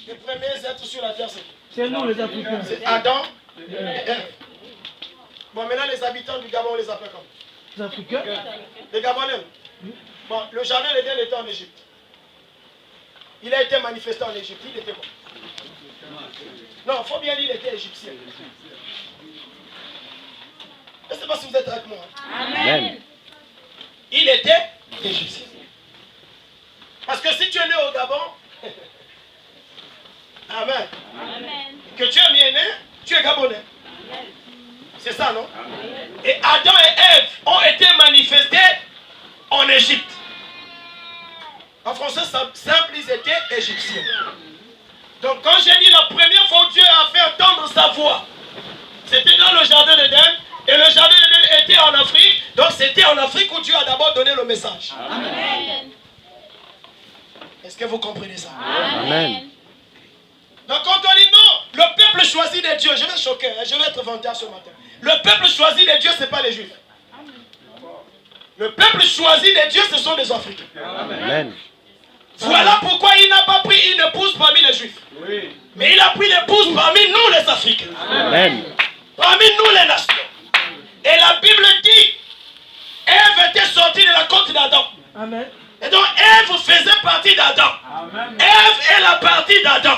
Les premiers êtres sur la terre, c'est nous les Africains. C'est Adam et Ève. Bon, maintenant les habitants du Gabon, on les appelle comme Les Africains. les Gabonais. Bon, le jardin d'Éden était en Égypte. Il a été manifesté en Égypte. Il était quoi? Non, il faut bien dire qu'il était égyptien. Je ne sais pas si vous êtes avec moi. Amen. Il était égyptien. Parce que si tu es né au Gabon, Amen. Amen. Que tu es né, tu es Gabonais. C'est ça, non? Et Adam et Ève ont été manifestés en Égypte. En français simple, ils étaient égyptiens. Donc quand j'ai dit la première fois où Dieu a fait entendre sa voix, c'était dans le jardin d'Éden. Et le jardin d'Éden était en Afrique. Donc c'était en Afrique où Dieu a d'abord donné le message. Amen. Est-ce que vous comprenez ça? Amen. Donc quand on dit non, le peuple choisi de Dieu, je vais choquer, hein, je vais être vendeur ce matin. Le peuple choisi de Dieu, ce n'est pas les Juifs. Le peuple choisi de Dieu, ce sont les Africains. Amen. Voilà pourquoi il n'a pas pris une épouse parmi les Juifs. Oui. Mais il a pris l'épouse parmi nous les Africains. Amen. Parmi nous les nations. Et la Bible dit, Ève était sortie de la côte d'Adam. Amen. Et donc Ève faisait partie d'Adam. Ève est la partie d'Adam.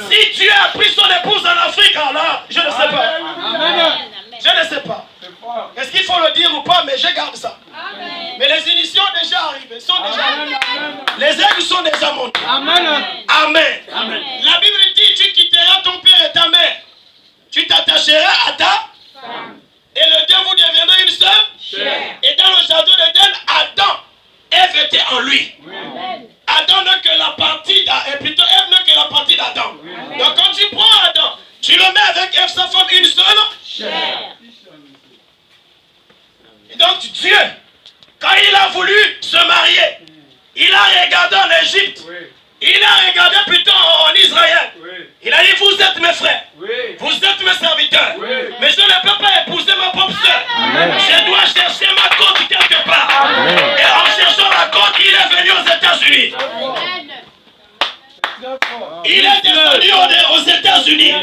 Si Dieu a pris son épouse en Afrique, alors je ne sais pas. Amen. Je ne sais pas. Est-ce qu'il faut le dire ou pas? Mais je garde ça. Amen. Mais les initiations déjà arrivées, sont déjà arrivées. Les aigles sont déjà montés. Amen. Amen. Amen. La Bible dit, tu quitteras ton père et ta mère. Tu t'attacheras à ta Femme. et le deux vous deviendrez une seule. Chair. Et dans le jardin d'Éden, Adam, Ève était en lui. Amen. Adam n'est que la partie d'Adam, et plutôt Ève n'est que la partie d'Adam. Donc quand tu prends Adam, tu le mets avec Ève, sa femme, une seule. Chair. Et donc Dieu, quand il a voulu se marier, il a regardé en Égypte. Il a regardé plutôt en Israël. Il a dit, vous êtes mes frères. Vous êtes mes serviteurs. Mais je ne peux pas épouser ma propre soeur. Je dois chercher ma côte quelque part. Et en cherchant la côte, il est venu aux États-Unis. Il est descendu aux États-Unis.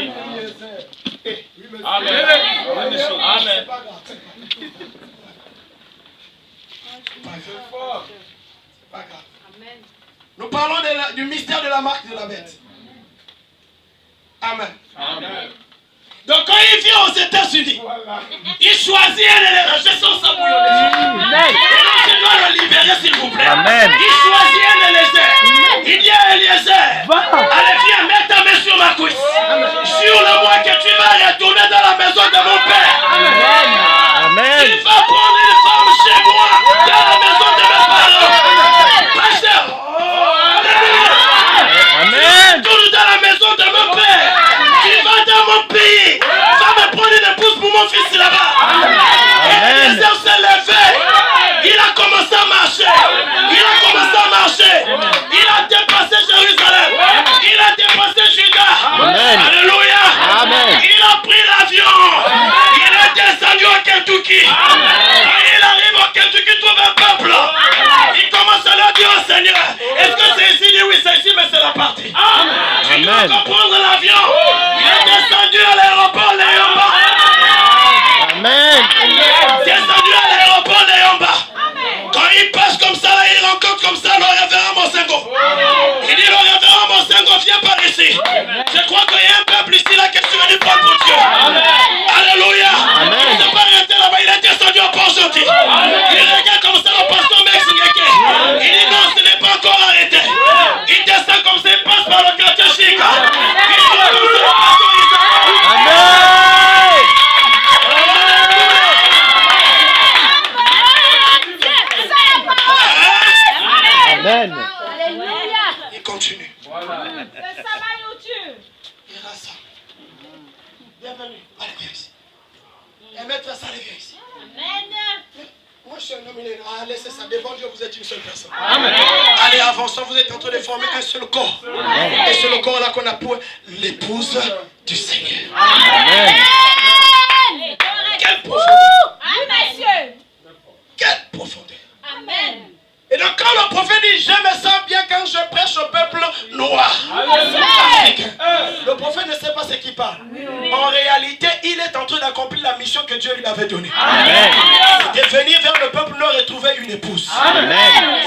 Amen. Amen. Pas grave. Nous parlons du mystère de la marque de la bête. Amen. Donc quand il vient aux États-Unis, il choisit un élément. Sans sa bouillonner. Je dois le libérer s'il vous plaît. Amen. Il choisit un Eliezer. Il dit à Eliezer, allez viens, mets ta main sur ma cuisse. Jure-le-moi que tu vas retourner dans la maison de mon père. Amen. Il va prendre une femme chez moi, dans la maison de mes parents. Pasteur. Amen. Tourne dans la maison de mon père. Tu vas dans mon pays. Va me prendre une épouse pour mon fils là-bas. Et Eliezer s'est levé. Il a commencé à marcher. Il a commencé à marcher. Il a dépassé Jérusalem. Il a dépassé Juda. Amen. Alléluia. Amen. Il a pris l'avion. Il est descendu au Kentucky. Quand il arrive au Kentucky, il trouve un peuple. Il commence à leur dire au Seigneur, est-ce que c'est ici? Il dit oui, c'est ici, mais c'est la partie. Il doit Amen. prendre l'avion. Il est descendu à l'aéroport Léomba. Amen. Descendu à l'aéroport Léomba. Quand il passe comme ça, là, il rencontre comme ça le révérend Monsengo. Il dit le révérend Monsengo, viens par ici. Je crois qu'il y a un peuple ici là qui est venu prendre pour Dieu. Alléluia. Il ne s'est pas arrêté là-bas, il est descendu au Port-Gentil. Il regarde comme ça le pasteur Mexique. Il dit non, ce n'est pas encore arrêté. Il descend comme ça, il passe par le quartier chic. Il voit comme ça le pasteur Isaac. Amen. Alléluia. Il continue. Le sabbat nous tue. Il rassemble. Bienvenue. Allez, viens ici. Et maître, ça, allez, viens ici. Amen. Moi, je suis un homme, il est là. Ah, laissez ça. Devant Dieu, vous êtes une seule personne. Amen. Allez, avançons. Vous êtes en train de former un seul corps. Et c'est le corps là qu'on a pour l'épouse du Seigneur. Amen. Quelle profondeur. Amen. Quelle profondeur. Amen. Et donc quand le prophète dit, je me sens bien quand je prêche au peuple noir, africain, le prophète ne sait pas ce qu'il parle. En réalité, il est en train d'accomplir la mission que Dieu lui avait donnée. De venir vers le peuple noir et trouver une épouse.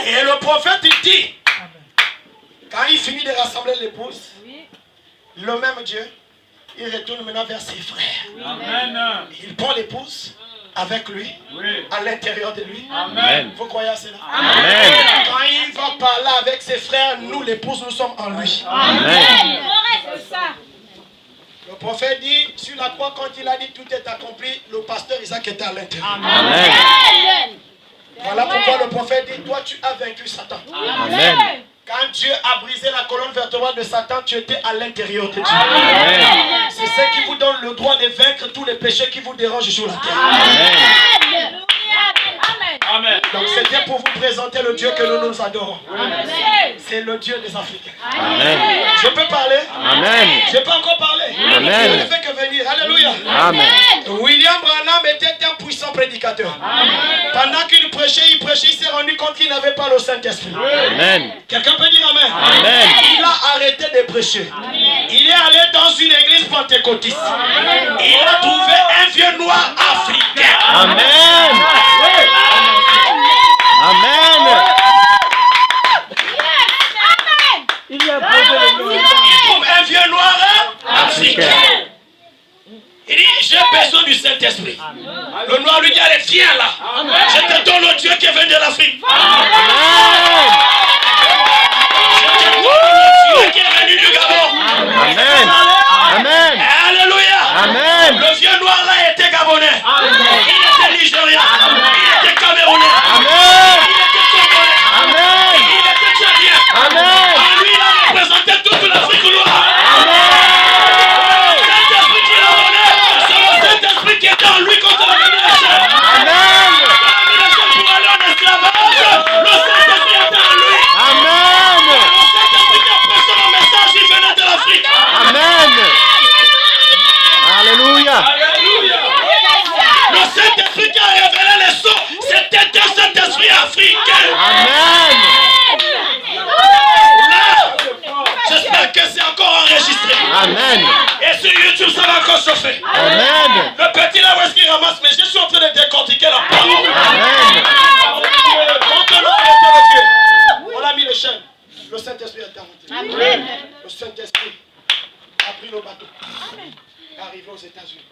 Et le prophète il dit, quand il finit de rassembler l'épouse, le même Dieu, il retourne maintenant vers ses frères. Il prend l'épouse avec lui, à l'intérieur de lui. Vous croyez à cela? Quand il va parler avec ses frères, nous l'épouse, nous sommes en lui. Le prophète dit, sur la croix, quand il a dit tout est accompli, le pasteur Isaac était à l'intérieur. Voilà pourquoi le prophète dit, toi tu as vaincu Satan. Quand Dieu a brisé la colonne vertébrale de Satan, tu étais à l'intérieur de Dieu. C'est ce qui vous donne le droit de vaincre tous les péchés qui vous dérangent sur la terre. Amen. Donc c'était pour vous présenter le Dieu que nous adorons. C'est le Dieu des Africains. Je peux parler? Je peux encore parler? Je ne fais que venir. Alléluia. William Branham était un puissant prédicateur. Pendant qu'il prêchait, il s'est rendu compte qu'il n'avait pas le Saint-Esprit. Quelqu'un peut dire amen? Il a arrêté de prêcher. Il est allé dans une église pentecôtiste. Il a trouvé un vieux noir africain. Il y a posé le nom. Il trouve un vieux noir africain. Il dit, j'ai besoin du Saint-Esprit. Le noir lui dit, allez, viens là. Je te donne le Dieu qui vient de l'Afrique. Je te donne le Dieu qui est venu du Gabon. Alléluia. Le vieux noir là était gabonais. Il était nigérien. Il était camerounais. Il était congolais. Il était tchadien. En lui, il a représenté toute l'Afrique noire. Saint-Esprit qui l'a donné, c'est le Saint-Esprit qui était en lui quand on a mis les chaînes. Quand on a mis les chaînes pour aller en esclavage, le Saint-Esprit était en lui. Le Saint-Esprit qui a prêché le message, il venait de l'Afrique. Le Saint-Esprit qui a révélé les sceaux, c'était un Saint-Esprit africain. Là, j'espère que c'est encore enregistré. Et sur YouTube, ça va encore chauffer. Le petit là, où est-ce qu'il ramasse? Mais je suis en train de décortiquer la parole. Quand on a arrêté le Dieu, on a mis les chaînes. Le Saint-Esprit est arrivé. Le Saint-Esprit a pris le bateau. Est arrivé aux États-Unis.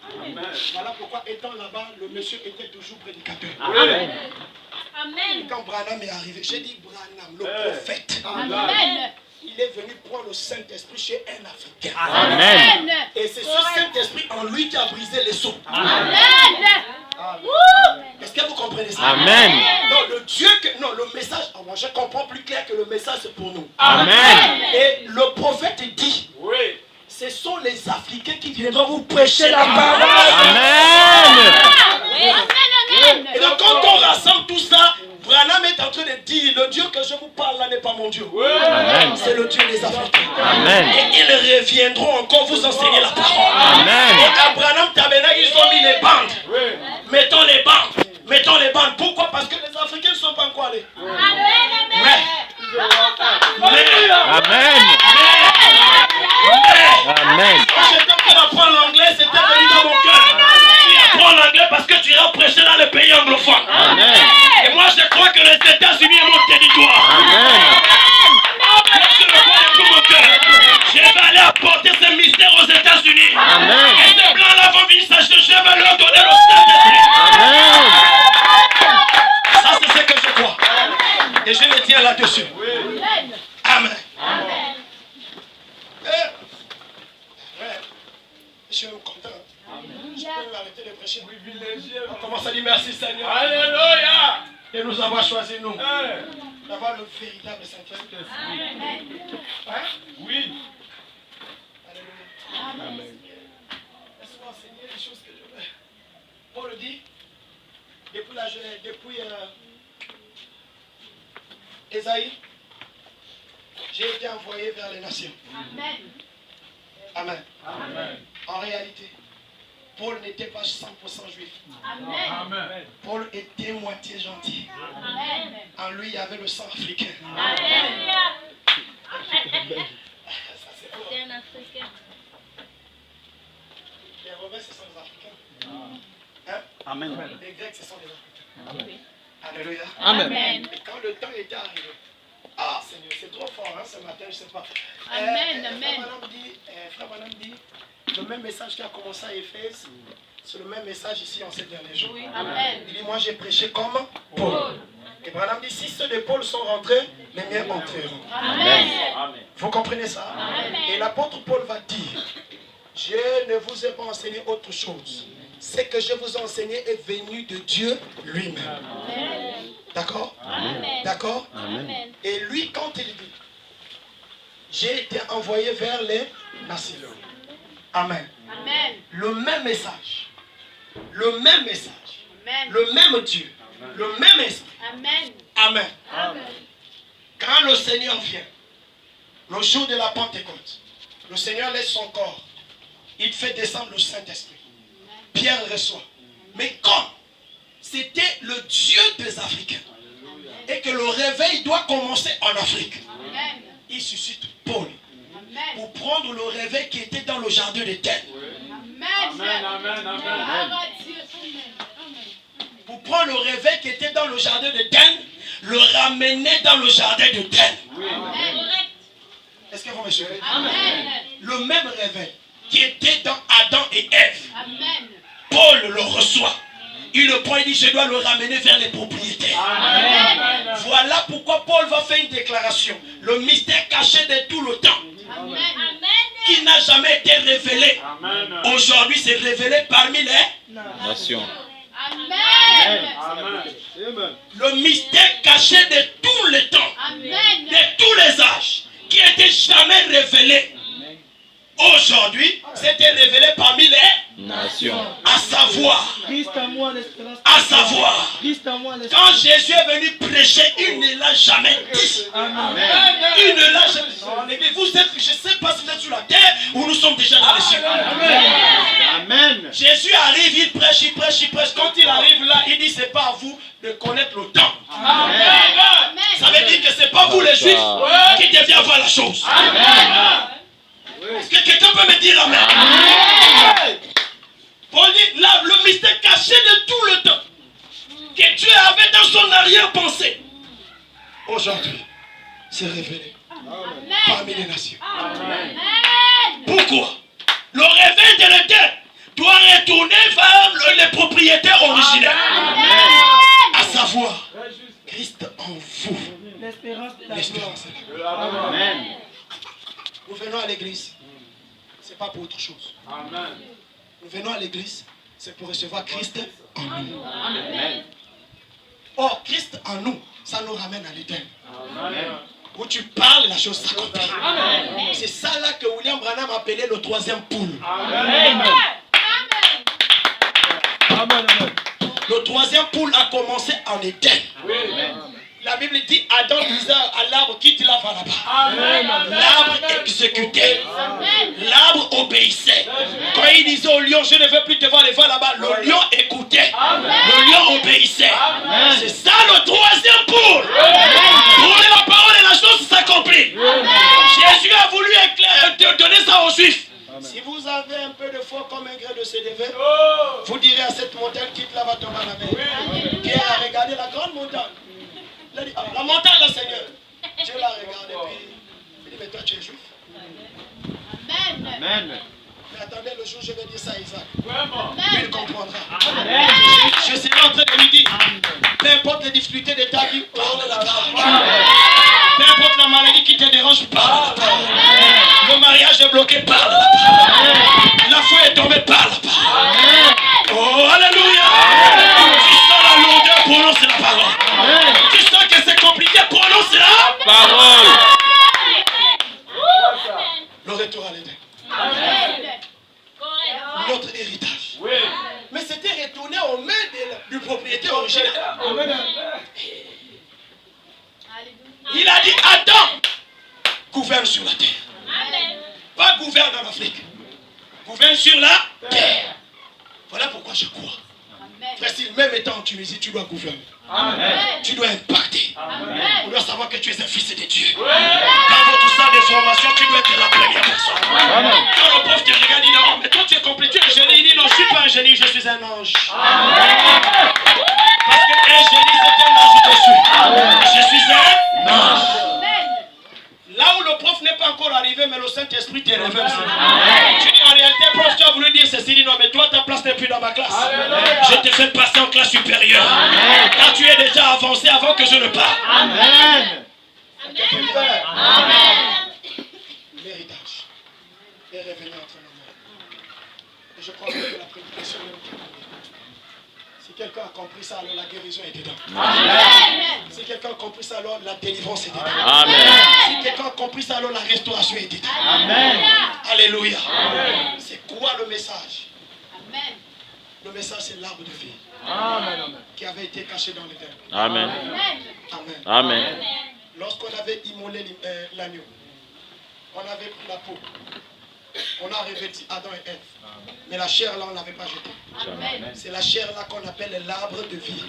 Voilà pourquoi, étant là-bas, le monsieur était toujours prédicateur. Et quand Branham est arrivé, j'ai dit Branham, le prophète. Il est venu prendre le Saint-Esprit chez un Africain. Et c'est ce Saint-Esprit en lui qui a brisé les sceaux. Est-ce que vous comprenez ça? Non, le Dieu que. Non, le message. Oh, moi, je comprends plus clair que le message c'est pour nous. Et le prophète dit. Ce sont les Africains qui viendront vous prêcher la parole. Et donc quand on rassemble tout ça, Branham est en train de dire, le Dieu que je vous parle là n'est pas mon Dieu. C'est le Dieu des Africains. Et ils reviendront encore vous enseigner la parole. Et à Branham Tabernacle, ils ont mis les bandes. Mettons les bandes. Mettons les bandes. Pourquoi? Parce que les Africains ne sont pas encore allés. Quand j'étais en train d'apprendre l'anglais, c'était venu dans mon cœur. Tu apprends l'anglais parce que tu iras prêcher dans les pays anglophones. Et moi je crois que les États-Unis est mon territoire. Je le crois de tout mon cœur. Je vais aller apporter ce mystère aux États-Unis. Et ces blancs-là vont venir s'acheter. Je vais leur donner le Saint-Esprit. Ça c'est ce que je crois. Et je me tiens là-dessus. Amen. Je suis content. Je peux arrêter de prêcher. On commence à dire merci Seigneur. Alléluia. Et nous avons choisi nous d'avoir le véritable Saint-Esprit. Hein? Oui. Alléluia. Laisse-moi enseigner les choses que je veux. Paul dit, depuis Ésaïe, j'ai été envoyé vers les nations. Amen. En réalité, Paul n'était pas 100% juif. Amen. Paul était moitié gentil. Amen. En lui, il y avait le sang africain. Alléluia. Ça, c'est fort. C'est un Africain. Les Romains, ce sont les Africains. Hein? Amen. Les Grecs, ce sont les Africains. Alléluia. Amen. Amen. Et quand le temps était arrivé, ah Seigneur, c'est trop fort, hein, ce matin, je ne sais pas. Amen, Frère Branham dit, le même message qui a commencé à Éphèse, c'est le même message ici en ces derniers jours. Oui. Amen. Il dit, moi j'ai prêché comme Paul. Et Branham dit, si ceux de Paul sont rentrés, les miens entreront. Amen. Vous comprenez ça? Amen. Et l'apôtre Paul va dire, je ne vous ai pas enseigné autre chose. Ce que je vous ai enseigné est venu de Dieu lui-même. D'accord? Amen. D'accord? Amen. Et lui, quand il dit, j'ai été envoyé vers les nations. Amen. Amen. Le même message. Le même message. Amen. Le même Dieu. Le même esprit. Amen. Amen. Amen. Quand le Seigneur vient, le jour de la Pentecôte, le Seigneur laisse son corps. Il fait descendre le Saint-Esprit. Pierre reçoit. Mais comme c'était le Dieu des Africains et que le réveil doit commencer en Afrique, Amen. il suscite Paul Amen. pour prendre le réveil qui était dans le jardin d'Éden. Pour prendre le réveil qui était dans le jardin d'Éden, le ramener dans le jardin d'Éden. Est-ce que vous me suivez? Amen. Le même réveil qui était dans Adam et Ève, Amen. Paul le reçoit. Il le prend, il dit, je dois le ramener vers les propriétaires. Amen. Voilà pourquoi Paul va faire une déclaration. Le mystère caché de tout le temps, Amen. qui n'a jamais été révélé, aujourd'hui c'est révélé parmi les Nation. Amen. le mystère caché de tout le temps, Amen. de tous les âges, qui n'était jamais révélé. Aujourd'hui, c'était révélé parmi les Nation. à savoir, Christ en moi, l'espérance. à savoir. Christ en moi, l'espérance. Quand Jésus est venu prêcher, il ne l'a jamais dit. Amen. Il ne l'a jamais dit. Vous êtes, je ne sais pas si vous êtes sur la terre ou nous sommes déjà dans les cieux. Amen. Jésus arrive, il prêche, il prêche, il prêche. Quand il arrive là, il dit, c'est pas à vous de connaître le temps. Ça veut dire que c'est pas vous les juifs qui deviez avoir la chose. Est-ce que quelqu'un peut me dire amen? Paul dit, là, le mystère caché de tout le temps que Dieu avait dans son arrière-pensée, aujourd'hui, c'est révélé parmi les nations. Amen. Pourquoi? Le réveil de l'Éternel doit retourner vers les propriétaires originels. À savoir, Christ en vous. L'espérance de la L'espérance est là. Amen. Nous venons à l'église, c'est pas pour autre chose. Nous venons à l'église, c'est pour recevoir Christ en nous. Or, Christ en nous, ça nous ramène à l'Éternel. Où tu parles, la chose s'accomplit. C'est ça là que William Branham appelait le troisième poule. Le troisième poule a commencé en Éden. La Bible dit, Adam disait à l'arbre, quitte là, va là-bas. L'arbre exécutait. L'arbre obéissait. Quand il disait au lion, je ne veux plus te voir, va là-bas, le lion écoutait. Le lion obéissait. C'est ça le troisième poule. Pour la parole et la chose s'accomplit. Jésus a voulu donner ça aux Juifs. Si vous avez un peu de foi comme un grain de sénévé, vous direz à cette montagne, quitte là, va tomber à la mer. Pierre a regardé la grande montagne. Il a dit, ah, la montagne là, Seigneur. Dieu l'a regardé, puis il dit, mais toi tu es juif. Amen. Mais attendez, le jour où je vais dire ça à Isaac, Amen. il comprendra. Je serai en train de lui dire, peu importe les difficultés de ta vie, parle la parole. Peu importe la maladie qui te dérange, parle la parole. Le mariage est bloqué, parle la parole. La foi est tombée, parle la parole. Oh, alléluia. Tu sens la lourdeur, prononce la parole. Tu sens que c'est compliqué, prononce la Parole. Le retour à l'Éden. Notre héritage. Mais c'était retourné aux mains du propriétaire originel. Il a dit, Adam, gouverne sur la terre. Pas gouverne en Afrique. Gouverne sur la terre. Voilà pourquoi je crois. Frère, si même étant en Tunisie, tu dois gouverner. Amen. Tu dois impacter. Amen. On doit savoir que tu es un fils de Dieu. Dans votre salle de formation, tu dois être la première personne. Quand le prof te regarde, il dit non, mais toi tu es complet, tu es un génie. Il dit non, je ne suis pas un génie, je suis un ange. Parce qu'un génie, c'est un ange au-dessus. Je suis un ange. Là où le prof n'est pas encore arrivé, mais le Saint-Esprit te révèle. Tu dis en réalité, prof, tu as voulu dire ceci, dit non, mais toi ta place n'est plus dans ma classe. Je te fais passer en classe supérieure. Car tu es déjà avancé avant que je ne parte. Amen. L'héritage est revenu entre nos mains. Et je crois que la prédication est là. Si quelqu'un a compris ça, alors la guérison est dedans. Si quelqu'un a compris ça, alors la délivrance est dedans. Si quelqu'un a compris ça, alors la restauration est dedans. Alléluia. C'est quoi le message? Le message, c'est l'arbre de vie qui avait été caché dans les terres. Amen. Amen. Amen. Lorsqu'on avait immolé l'agneau, on avait pris la peau. On a revêtu Adam et Ève. Mais la chair là, on ne l'avait pas jetée. C'est la chair là qu'on appelle l'arbre de vie.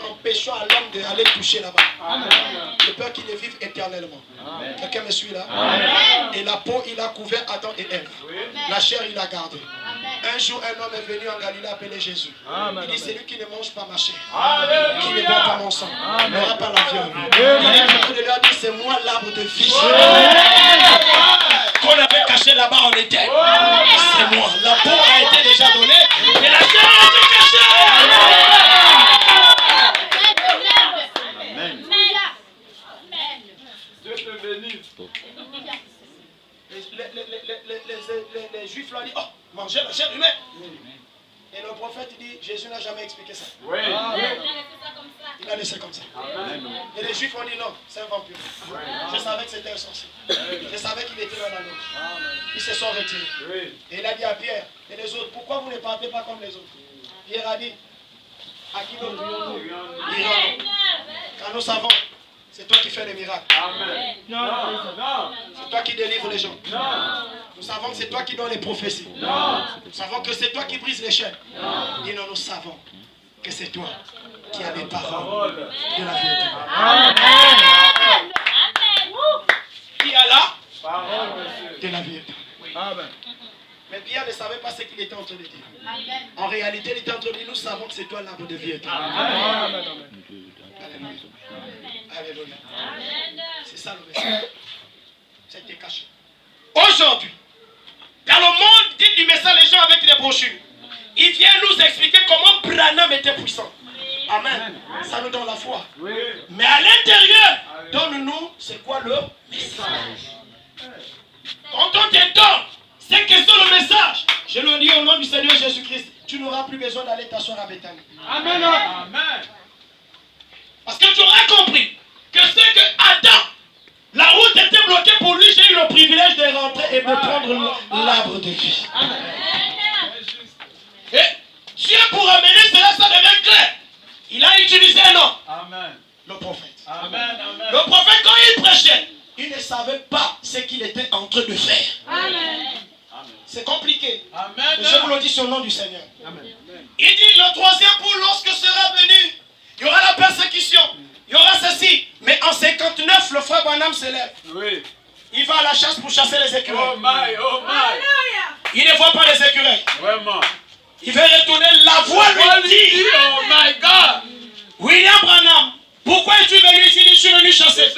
Empêchant à l'homme d'aller toucher là-bas. De peur qu'il ne vive éternellement. Quelqu'un me suit là? Et la peau, il a couvert Adam et Ève. La chair, il a gardé. Un jour, un homme est venu en Galilée appelé Jésus. Il dit, c'est lui qui ne mange pas ma chair, qui ne boit pas mon sang, n'aura pas la vie. Il lui a dit, c'est moi l'arbre de vie. Qu'on avait caché là-bas en était. C'est moi. La peau a été déjà donnée, mais la chair a été cachée. Amen. Dieu te bénisse. Les Juifs l'ont dit, oh, mangez la chair humaine. Et le prophète dit, Jésus n'a jamais expliqué ça. Oui. Il a laissé comme ça. Et les Juifs ont dit non, c'est un vampire. Je savais que c'était un sorcier. Je savais qu'il était dans la loge. Ils se sont retirés. Et il a dit à Pierre et les autres, pourquoi vous ne partez pas comme les autres? Pierre a dit, à qui nous prions-nous? Car nous savons, c'est toi qui fais les miracles. C'est toi qui délivres les gens. Nous savons que c'est toi qui donnes les prophéties. Nous savons que c'est toi qui brises les chaînes. Et nous savons que c'est toi qui as les paroles de la vérité. Qui a la parole de la vérité. Mais Pierre ne savait pas ce qu'il était en train de dire. En réalité, il était en train de dire, nous savons que c'est toi l'arbre de vie éternelle. Alléluia. C'est ça le message. C'était caché. Aujourd'hui, dans le monde dit du message, les gens avec les brochures, ils viennent nous expliquer comment Branham était puissant. Amen. Ça nous donne la foi. Mais à l'intérieur, donne-nous, c'est quoi le message? Quand on te donne, c'est que c'est le message. Je le dis au nom du Seigneur Jésus-Christ, tu n'auras plus besoin d'aller t'asseoir à Bethanie. Amen. Amen. Parce que tu auras compris que c'est que Adam, la route était bloquée pour lui, j'ai eu le privilège de rentrer et de prendre l'arbre de vie. Et Dieu pour amener cela, ça devient clair. Il a utilisé un homme, le prophète. Amen. Le prophète, quand il prêchait, il ne savait pas ce qu'il était en train de faire. C'est compliqué. Amen. Mais je vous le dis sur le nom du Seigneur. Il dit le troisième pour lorsque sera venu, il y aura la persécution, il y aura ceci. Mais en 59, le frère Branham se lève. Oui. Il va à la chasse pour chasser les écureuils. Oh my. Il ne voit pas les écureuils. Vraiment. Il veut retourner, la voix lui dit, Oh my God. William Branham, pourquoi es-tu venu ici? Je suis venu chasser.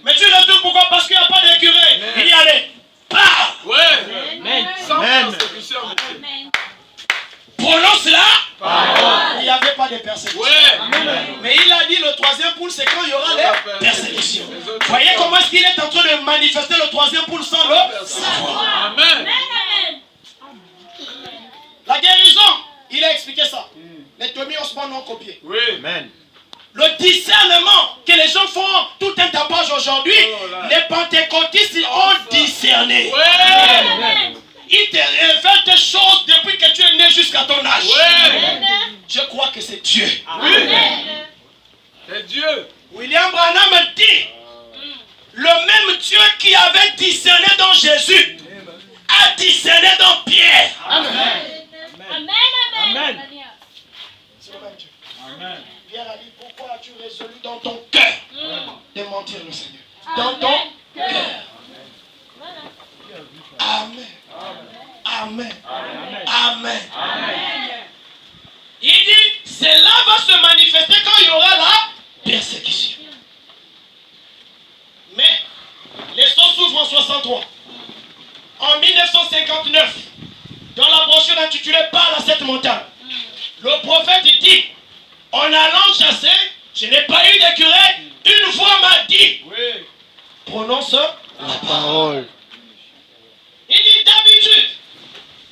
Mais tu retournes pourquoi? Parce qu'il n'y a pas d'écureuil. Il y allait. Pars. Ouais. Sans persécution. Prononce là. Il n'y avait pas de persécution. Mais il a dit le troisième poule, c'est quand il y aura les persécutions. Voyez comment est-ce qu'il est en train de manifester le troisième poule sans le savoir. Amen. La guérison, il a expliqué ça. Les Tommy Osborne ont copié. Oui. Amen. Le discernement que les gens font tout un tapage aujourd'hui, les pentecôtistes ont discerné. Il te révèle des choses depuis que tu es né jusqu'à ton âge. Je crois que c'est Dieu. C'est Dieu. William Branham dit, le même Dieu qui avait discerné dans Jésus a discerné dans Pierre. as-tu résolu dans ton cœur de mentir le Seigneur? Dans ton cœur. Amen. Amen. Amen. Il dit, cela va se manifester quand il y aura la persécution. Mais, l'essence s'ouvre en 63. En 1959, dans la brochure intitulée Parle à cette montagne, le prophète dit, en allant chasser, je n'ai pas eu d'écureuil, une voix m'a dit, prononce la parole. Il dit, d'habitude,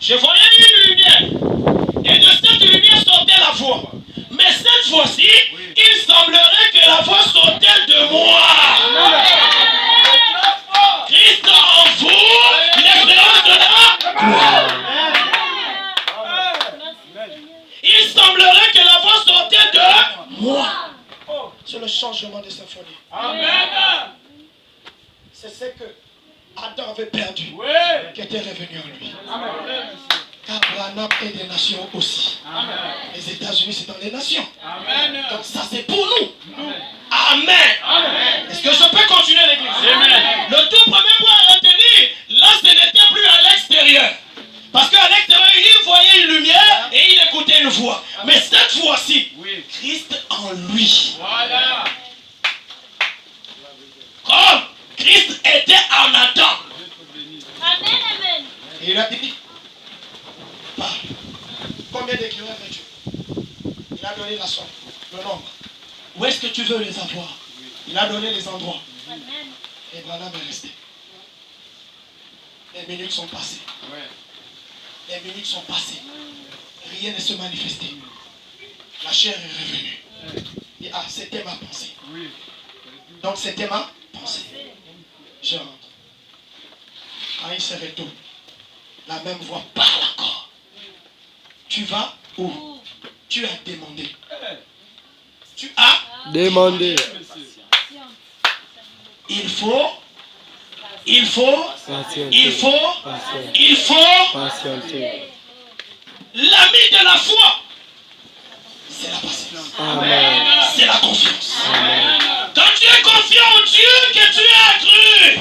je voyais une lumière, et de cette lumière sortait la voix. Mais cette fois-ci, il semblerait que la voix sortait de moi. Christ en vous, l'espérance de la gloire. Il semblerait que la voix sortait de moi. C'est le changement de symphonie. C'est ce que Adam avait perdu, qui était revenu en lui. Abraham est des nations aussi. Les États-Unis, c'est dans les nations. Donc ça, c'est pour nous. Amen. Est-ce que je peux continuer l'église? Le tout premier point à retenir, là, ce n'était plus à l'extérieur. Parce qu'à l'extérieur, il voyait une lumière et il écoutait une voix. Mais cette fois-ci, Christ en lui. Comme Christ était en Adam. Amen. Et il a dit, parle. Combien d'écureuils veux-tu? Il a donné la somme, le nombre. Où est-ce que tu veux les avoir? Il a donné les endroits. Et Branham est resté. Les minutes sont passées. Les minutes sont passées. Rien ne se manifestait. La chair est revenue. Et c'était ma pensée. Donc c'était ma pensée. Je rentre. Quand il se retourne, la même voix parle encore. Tu vas où? Tu as demandé. Tu as Demandez. Il faut Patienter. l'ami de la foi. C'est la patience. Amen. C'est la confiance. Amen. Quand tu es confiant en Dieu que tu as cru.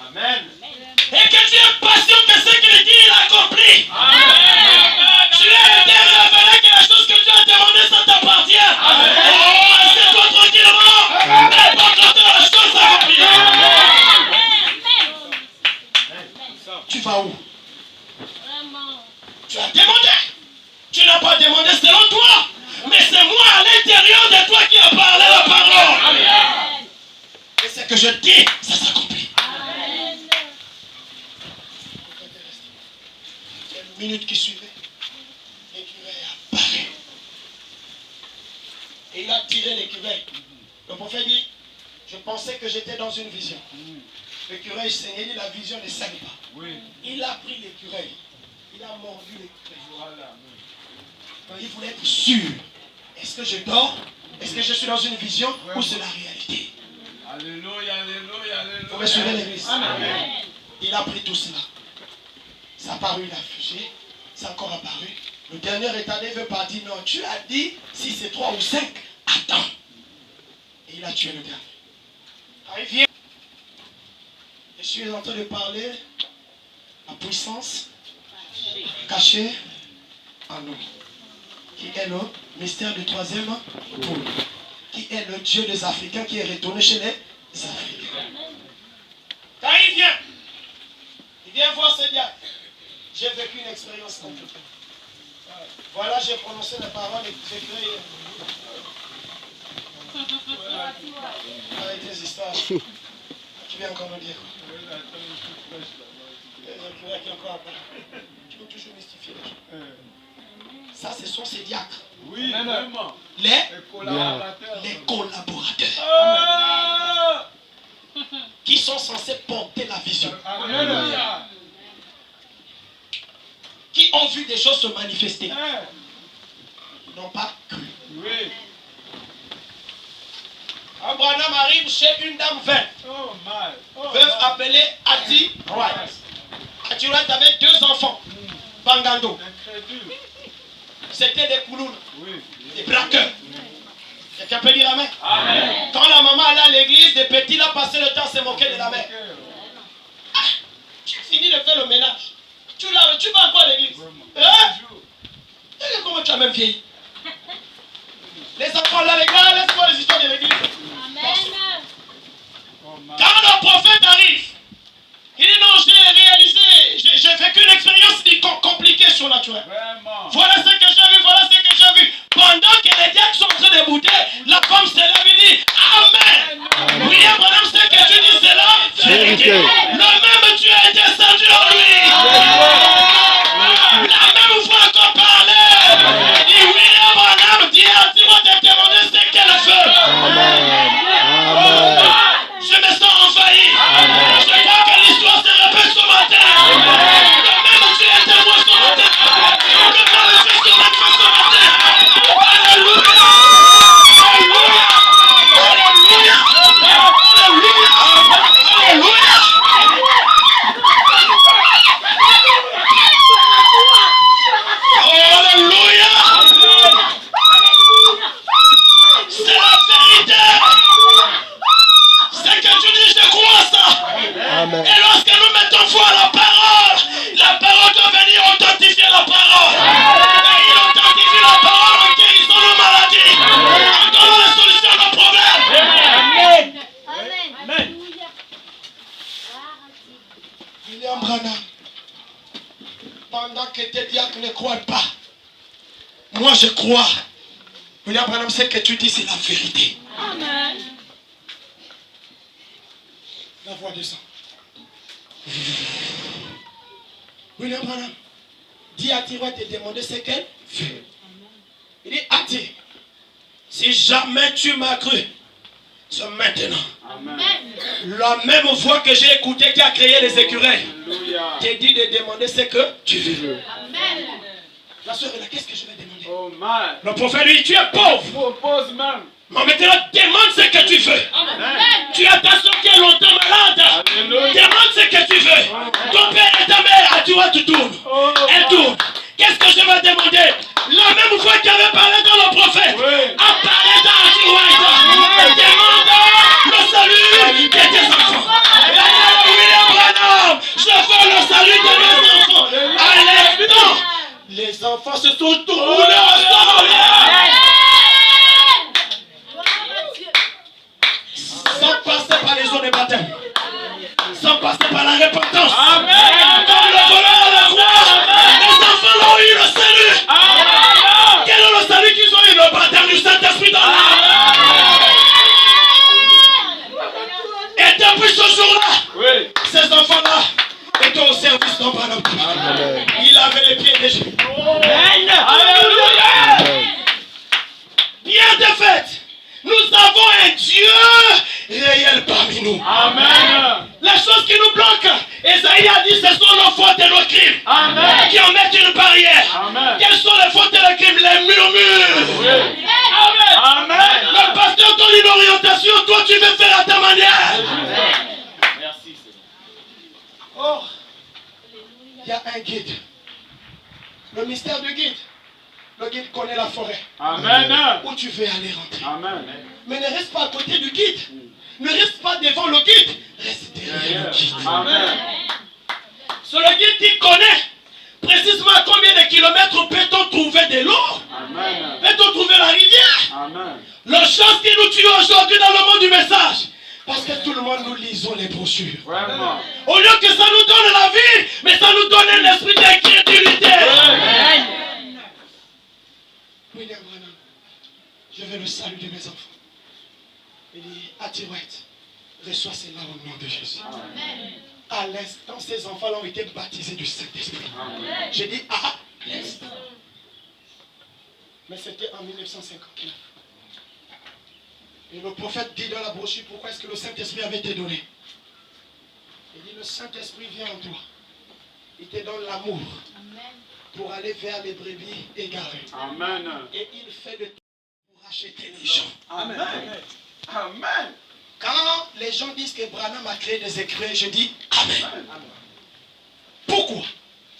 Amen. Et que tu es patient que ce qu'il dit, il accomplit. Tu as été révélé que la chose que tu as demandé, ça t'appartient. Oh, assieds-toi tranquillement. N'importe la chose s'accomplit. Tu vas où? Tu as demandé. Tu n'as pas demandé selon toi. Mais c'est moi à l'intérieur de toi qui a parlé la parole. Et ce que je dis, ça s'accomplit. Une minute qui suivait, l'écureuil apparaît. Et il a tiré l'écureuil. Le prophète dit, je pensais que j'étais dans une vision. L'écureuil saignait, dit la vision ne saigne pas. Il a pris l'écureuil. Il a mordu l'écureuil. Donc il voulait être sûr. Est-ce que je dors? Est-ce que je suis dans une vision ou c'est la réalité? Alléluia, alléluia, alléluia. Vous me suivez l'église? Il a pris tout cela. Ça a apparu, il a fugé. C'est encore apparu. Le dernier étalé veut pas dire non. Tu as dit si c'est 3 ou 5, attends. Et il a tué le dernier. Quand il vient, je suis en train de parler la puissance cachée en nous. Qui est le mystère du troisième pôle. Qui est le Dieu des Africains qui est retourné chez les Africains. Quand il vient voir ce diable. J'ai vécu une expérience compliquée. Voilà, j'ai prononcé la parole et j'ai créé. Avec des histoires. Tu viens encore me dire. Qui encore après. Tu peux toujours mystifier les gens. Ça, ce sont ces diacres. Oui, vraiment. Les collaborateurs. Qui sont censés porter la vision. Alléluia. Qui ont vu des choses se manifester. Ils n'ont pas cru. Oui. Abraham arrive chez une dame veuve. Oh my. Veuve appelée Ati Wright. Ati Wright avait 2 enfants. Bangando. Incrédule. C'était des Kouloun. Oui. Des braqueurs. Quelqu'un peut dire amen? moquer de la mère. Ah, tu finis de faire le ménage. Tu vas à quoi à l'église? Hein? Regarde comment tu as même vieilli. Les enfants là, les gars, laisse-moi les histoires de l'église. Amen. Quand le prophète arrive, il dit non, j'ai réalisé, j'ai vécu une expérience compliquée surnaturelle. Vraiment. Voilà ce que j'ai vu, voilà ce que j'ai vu. Pendant que les diacres sont en train de bouder, la femme se lève et dit Amen. William Branham, ce que tu dis, c'est la vérité. Le même Dieu est descendu en lui. La même voix qu'on parlait. Il dit William Branham, dis à Timon de demander ce qu'elle fait. Je me sens envahi. Je crois que l'histoire se répète ce matin. Le même Dieu est à moi ce matin. Le même Dieu se manifeste ce matin. Alléluia. Alléluia. Alléluia. Alléluia. Alléluia. Alléluia. C'est la vérité. C'est que tu dis, je crois ça. Amen. Et lorsque nous mettons foi à la parole doit venir authentifier la parole. Et il authentifie la parole en guérissant nos maladies, en donnant la solution à nos problèmes. Amen. William Branham, pendant que tes diacres ne croient pas, moi je crois. William Branham, ce que tu dis, c'est la vérité. Amen. La voix descend. William Branham dit à Thierry de demander ce qu'elle fait. Il dit à Thierry, si jamais tu m'as cru, c'est maintenant. Amen. La même voix que j'ai écoutée qui a créé les écureuils Alléluia. t'ai dit de demander ce que tu veux. Amen. La soeur est là, qu'est-ce que je vais demander? Oh man. Le prophète lui dit, tu es pauvre. Propose même. Mais maintenant, demande ce que tu veux. Tu as ta soeur qui est longtemps malade. Alléluia. Demande ce que tu veux. Ton père et ta mère, tu vois, tu tournes. Elle tourne. Qu'est-ce que je vais demander? La même fois qu'il avait parlé dans le prophète, Oui. a parlé dans Anti White. Demande le salut de tes enfants. William Branham, je veux le salut de mes enfants. À l'instant, les enfants se sont tournés ensemble. Sans passer par les eaux de baptême, sans passer par la repentance. Amen. Comme le voleur à la croix, les enfants ont eu le salut. Amen. Quel est le salut qu'ils ont eu? Le baptême du Saint-Esprit dans l'âme. Et depuis ce jour-là, Oui. ces enfants-là étaient au service d'un Branham. Il avait les pieds légers. Alléluia. Bien de fait, nous avons un Dieu réel parmi nous. Amen. Les choses qui nous bloquent, Esaïe a dit, ce sont nos fautes et nos crimes Amen. qui en mettent une barrière. Amen. Quelles sont les fautes et les crimes? Les murmures. Oui. Amen. Amen. Le pasteur donne une orientation, toi tu veux faire à ta manière. Merci. Or, il y a un guide. Le mystère du guide. Le guide connaît la forêt. Amen. Où tu veux aller rentrer. Amen. Mais ne reste pas à côté du guide. Ne reste pas devant le guide. Reste derrière le guide. Amen. C'est le guide qui connaît précisément à combien de kilomètres peut-on trouver de l'eau. Amen. Peut-on trouver la rivière. Amen. La chose qui nous tue aujourd'hui dans le monde du message. Parce que tout le monde nous lisons les brochures. Vraiment. Au lieu que ça nous donne la vie, mais ça nous donne un esprit d'incrédulité. Amen. William Branham, je veux le salut de mes enfants. Il dit, White, reçois cela au nom de Jésus. À l'instant, ces enfants ont été baptisés du Saint-Esprit. J'ai dit, à l'instant. Mais c'était en 1959. Et le prophète dit dans la brochure, pourquoi est-ce que le Saint-Esprit avait été donné? Il dit, le Saint-Esprit vient en toi. Il te donne l'amour pour aller vers les brebis égarées. Amen. Et il fait de tout pour racheter les gens. Amen. Amen. Quand les gens disent que Branham a créé des écrivains, je dis Amen. Pourquoi?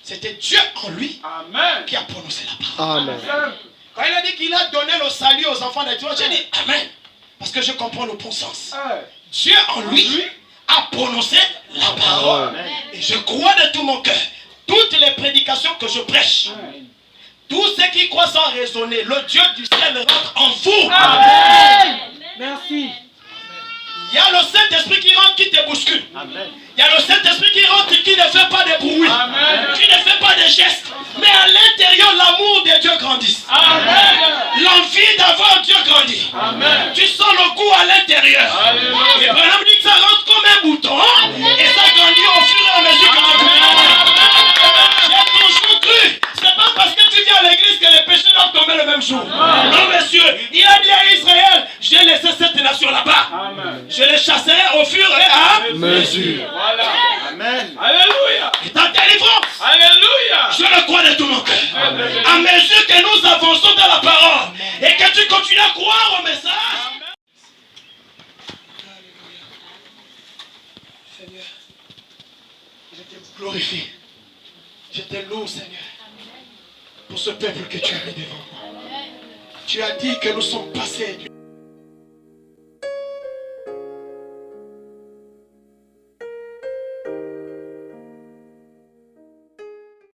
C'était Dieu en lui Amen. qui a prononcé la parole. Amen. Quand il a dit qu'il a donné le salut aux enfants de Dieu, j'ai dit Amen. Parce que je comprends le bon sens. Dieu en lui a prononcer la parole. Et je crois de tout mon cœur, toutes les prédications que je prêche, tous ceux qui croient sans raisonner, le Dieu du ciel rentre en vous. Amen. Merci. Il y a le Saint-Esprit qui rentre, qui te bouscule. Il y a le Saint-Esprit qui rentre, qui ne fait pas de bruit, qui ne fait pas de gestes. Mais à l'intérieur, l'amour de Dieu grandit. L'envie d'avoir Dieu grandit. Tu sens le goût à l'intérieur. Et Branham dit que ça rentre comme un bouton. Et ça grandit au fur et à mesure que tu grandis. J'ai toujours cru. C'est pas parce que tu viens à l'église que les péchés doivent tomber le même jour. Non, monsieur. Il a dit à Israël, j'ai laissé cette nation là-bas. Je les chasserai au fur et à Mesure. Voilà. Amen. Alléluia. Et ta délivrance, Alléluia. je le crois de tout mon cœur. À mesure que nous avançons dans la parole et que tu continues à croire au message. Seigneur, je te glorifie. Je te loue, Seigneur, pour ce peuple que tu as mis devant moi. Tu as dit que nous sommes passés du